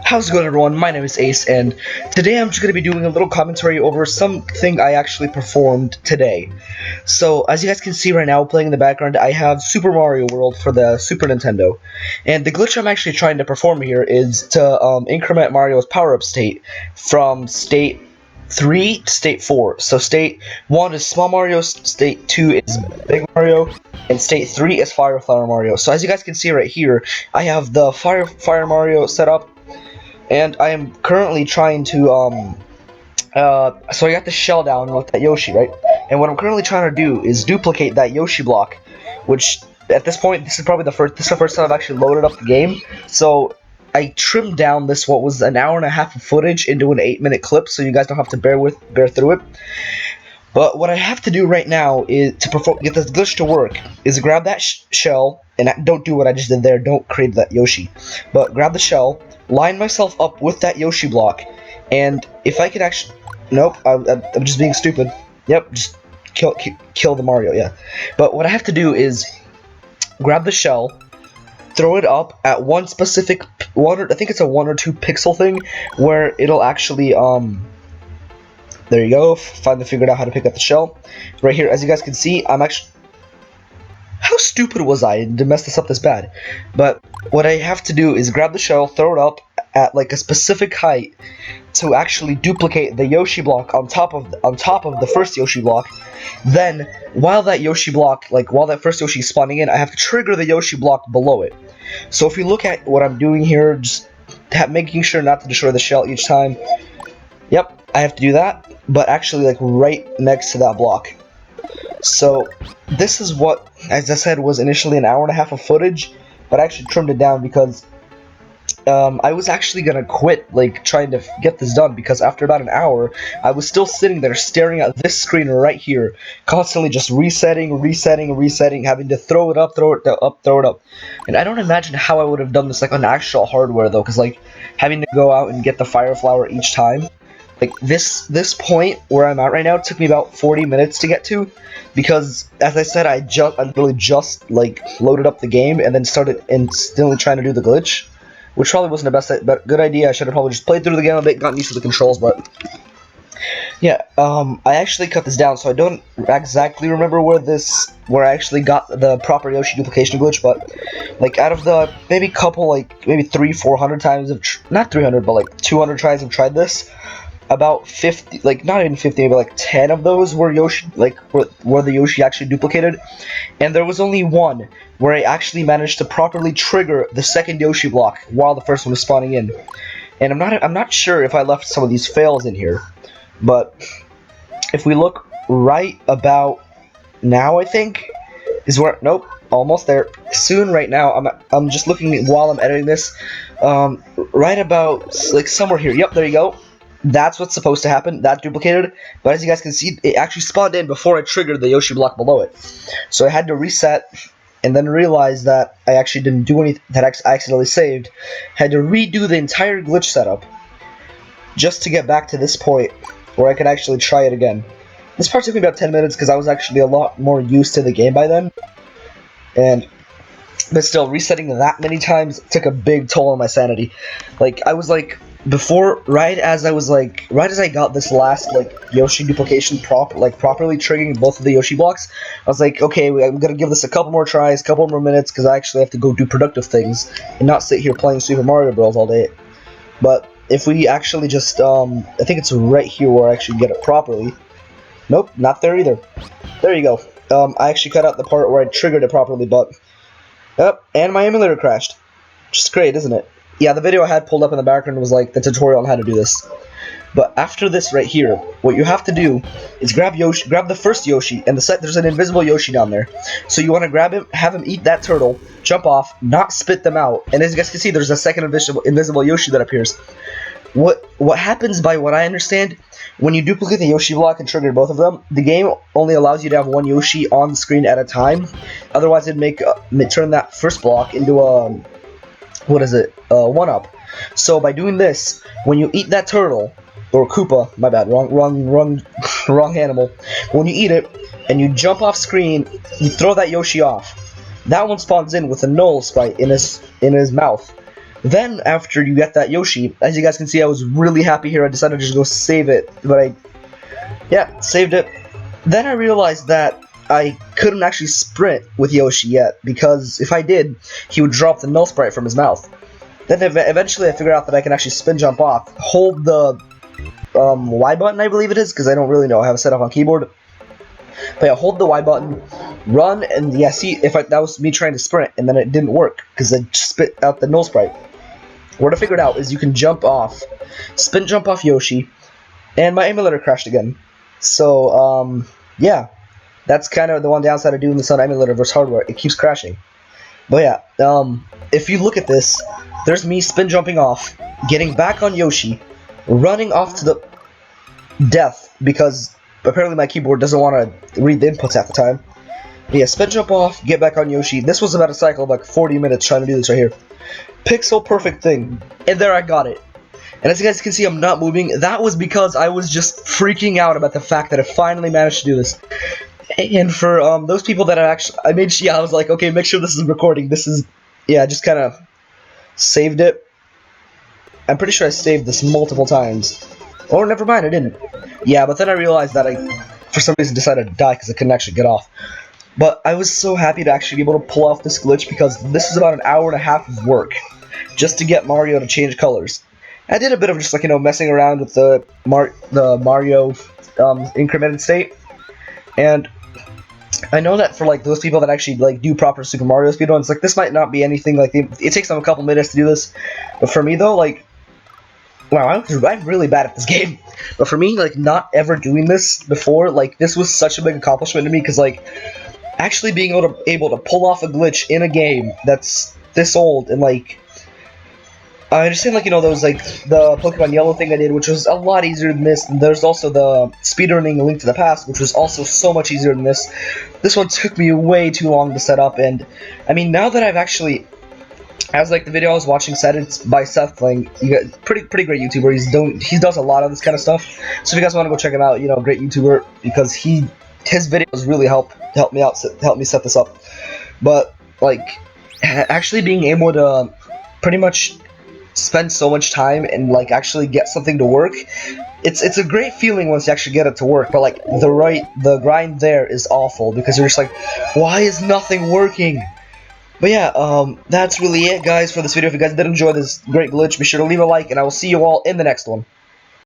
How's it going, everyone? My name is Ace, and today I'm just going to be doing a little commentary over something I actually performed today. So, as you guys can see right now, playing in the background, I have Super Mario World for the Super Nintendo. And the glitch I'm actually trying to perform here is to increment Mario's power-up state from state 3 to state 4. So state 1 is Small Mario, state 2 is Big Mario, and state 3 is Fire Flower Mario. So as you guys can see right here, I have the Fire Mario set up, and I am currently trying to, so I got the shell down with that Yoshi, right? And what I'm currently trying to do is duplicate that Yoshi block, which, at this point, this is the first time I've actually loaded up the game, so I trimmed down this, what was an hour and a half of footage, into an 8-minute clip, so you guys don't have to bear through it. But what I have to do right now is to get this glitch to work is grab that shell, and don't do what I just did there, don't create that Yoshi, but grab the shell, line myself up with that Yoshi block, and if I could actually, nope, I'm just being stupid. Yep, just kill the Mario, yeah. But what I have to do is grab the shell, throw it up at one specific I think it's a 1 or 2 pixel thing where it'll actually there you go. Finally figured out how to pick up the shell. Right here, as you guys can see, I'm actually... How stupid was I to mess this up this bad? But what I have to do is grab the shell, throw it up at like a specific height to actually duplicate the Yoshi block on top of the first Yoshi block. Then, while that first Yoshi is spawning in, I have to trigger the Yoshi block below it. So if you look at what I'm doing here, just making sure not to destroy the shell each time. Yep, I have to do that, but actually like right next to that block. So this is what, as I said, was initially an hour and a half of footage, but I actually trimmed it down because I was actually gonna quit trying to get this done, because after about an hour I was still sitting there staring at this screen right here, constantly just resetting, having to throw it up, throw it up. And I don't imagine how I would have done this on actual hardware though, because having to go out and get the Fire Flower each time. This point where I'm at right now took me about 40 minutes to get to, because as I said, I literally just loaded up the game and then started instantly trying to do the glitch, which probably wasn't the good idea. I should have probably just played through the game a bit, gotten used to the controls, but yeah, I actually cut this down, so I don't exactly remember where I actually got the proper Yoshi duplication glitch, but out of the maybe 300-400 times of not 300, but 200 tries I've tried this, about 50, not even 50, maybe 10 of those were Yoshi, where the Yoshi actually duplicated, and there was only one where I actually managed to properly trigger the second Yoshi block while the first one was spawning in. And I'm not sure if I left some of these fails in here, but if we look right about now, I think is where, nope, almost there. Soon, right now, I'm just looking while I'm editing this, right about somewhere here. Yep, there you go. That's what's supposed to happen. That duplicated, but as you guys can see, it actually spawned in before I triggered the Yoshi block below it. So I had to reset, and then realize that I actually didn't do anything, that I accidentally saved. Had to redo the entire glitch setup just to get back to this point where I could actually try it again. This part took me about 10 minutes because I was actually a lot more used to the game by then. But still, resetting that many times took a big toll on my sanity. I was before, right as I got this last Yoshi duplication properly triggering both of the Yoshi blocks, I was okay, I'm gonna give this a couple more tries, couple more minutes, because I actually have to go do productive things and not sit here playing Super Mario Bros. All day. But if we actually just I think it's right here where I actually get it properly. Nope, not there either. There you go. I actually cut out the part where I triggered it properly, but and my emulator crashed. Just great, isn't it? Yeah, the video I had pulled up in the background was the tutorial on how to do this. But after this right here, what you have to do is grab the first Yoshi, and there's an invisible Yoshi down there. So you want to grab him, have him eat that turtle, jump off, not spit them out, and as you guys can see, there's a second invisible Yoshi that appears. What happens, by what I understand, when you duplicate the Yoshi block and trigger both of them, the game only allows you to have one Yoshi on the screen at a time. Otherwise, it'd turn that first block into a... what is it? 1-up. So by doing this, when you eat that turtle, or Koopa, my bad, wrong animal. When you eat it, and you jump off screen, you throw that Yoshi off. That one spawns in with a null sprite in his mouth. Then after you get that Yoshi, as you guys can see, I was really happy here. I decided to just go save it, but yeah, saved it. Then I realized that I couldn't actually sprint with Yoshi yet, because if I did, he would drop the Null Sprite from his mouth. Then eventually I figured out that I can actually spin jump off, hold the Y button, I believe it is, because I don't really know, I have it set up on keyboard. But yeah, hold the Y button, run, and yeah, see, that was me trying to sprint, and then it didn't work, because I spit out the Null Sprite. What I figured out is you can jump off, spin jump off Yoshi, and my emulator crashed again. So, yeah, that's kind of the one downside of doing this on emulator versus hardware. It keeps crashing. But yeah, if you look at this, there's me spin jumping off, getting back on Yoshi, running off to the death, because apparently my keyboard doesn't want to read the inputs at the time. But yeah, spin jump off, get back on Yoshi. This was about a cycle of like 40 minutes trying to do this right here. Pixel perfect thing. And there I got it. And as you guys can see, I'm not moving. That was because I was just freaking out about the fact that I finally managed to do this. And for those people that I was like, okay, make sure this is recording. This is, yeah, I just kind of saved it. I'm pretty sure I saved this multiple times. Oh, never mind, I didn't. Yeah, but then I realized that I, for some reason, decided to die because I couldn't actually get off. But I was so happy to actually be able to pull off this glitch, because this is about an hour and a half of work just to get Mario to change colors. I did a bit of just, like, you know, messing around with the Mario incremented state, and I know that for like those people that actually like do proper Super Mario speedruns, like this might not be anything like it takes them a couple minutes to do this, but for me though, like, wow, I'm really bad at this game. But for me, like, not ever doing this before, like, this was such a big accomplishment to me, because like actually being able to pull off a glitch in a game that's this old, and like, I understand, like, you know, those, like, the Pokemon Yellow thing I did, which was a lot easier than this, and there's also the speedrunning A Link to the Past, which was also so much easier than this. This one took me way too long to set up, and, I mean, now that I've actually, as, like, the video I was watching said, it's by Seth Playing, you got pretty great YouTuber, he does a lot of this kind of stuff, so if you guys want to go check him out, you know, great YouTuber, because his videos really help me set this up. But, like, actually being able to pretty much spend so much time and like actually get something to work, it's a great feeling once you actually get it to work, but like the grind there is awful, because you're just like, why is nothing working? But yeah, that's really it, guys, for this video. If you guys did enjoy this great glitch, be sure to leave a like, and I will see you all in the next one.